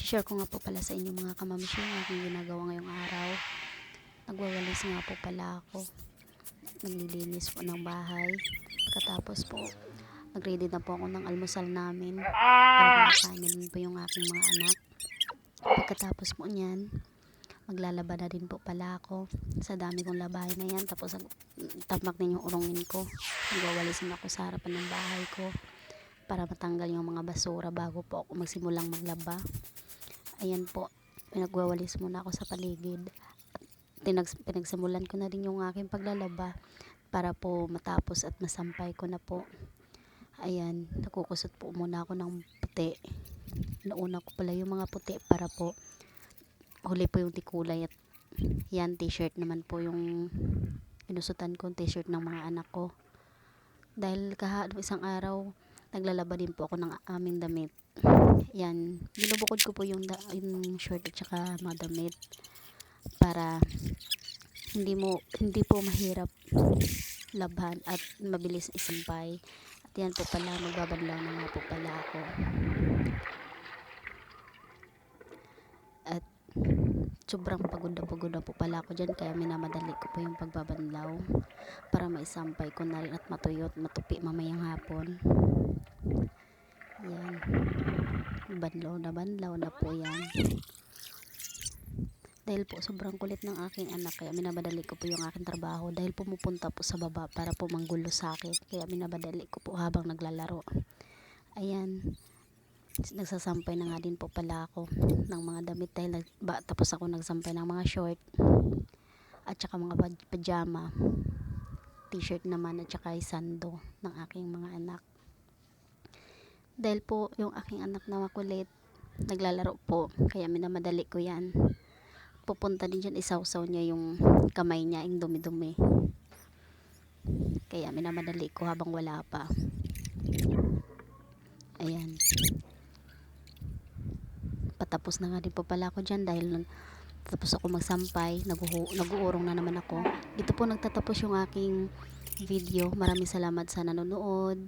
share ko nga po pala sa inyo mga kamamshi yung aking ginagawa ngayong araw. Nagwawalis nga po pala ako. Naglilinis po ng bahay. Pagkatapos po, nagready na po ako ng almusal namin para makakainin po yung aking mga anak. Pagkatapos po niyan, maglalaba na din po pala ako. Sa dami kong labahin na yan, tapos tamak din yung urongin ko. Nagwawalisin ako sa harapan ng bahay ko para matanggal yung mga basura bago po ako magsimulang maglaba. Ayan po, pinagwawalis muna ako sa paligid. Pinagsimulan ko na din yung aking paglalaba para po matapos at masampay ko na po. Ayan, nakukusot po muna ako ng puti. Nauna ko pala yung mga puti para po huli po yung tikulay. At yan, t-shirt naman po yung inusutan ko, t-shirt ng mga anak ko. Dahil isang araw, naglalaba din po ako ng aming damit. Yan, binubukod ko po yung shirt at saka mga damit para hindi po mahirap labhan at mabilis isampay. At yan po pala, magbabanlaw na nga po pala ako. At sobrang pagod na po pala ako dyan, kaya minamadali ko po yung pagbabanlaw para maisampay ko na rin at matuyot, matupi mamayang hapon. Yan, banlaw na po yan. Dahil po sobrang kulit ng aking anak, kaya minabadali ko po yung aking trabaho dahil pumupunta po sa baba para po manggulo sa akin, kaya minabadali ko po habang naglalaro. Ayan, nagsasampay na nga din po pala ako ng mga damit dahil tapos ako nagsampay ng mga short at saka mga pajama, t-shirt naman at saka sando ng aking mga anak. Dahil po yung aking anak na makulit, naglalaro po, kaya minamadali ko yan. Pupunta din dyan, isawsaw niya yung kamay niya, yung dumi-dumi. Kaya minamadali ko habang wala pa. Ayan. Patapos na nga din po pala ako dyan dahil tapos ako magsampay, nag-uurong na naman ako. Dito po nagtatapos yung aking video. Maraming salamat sa nanonood.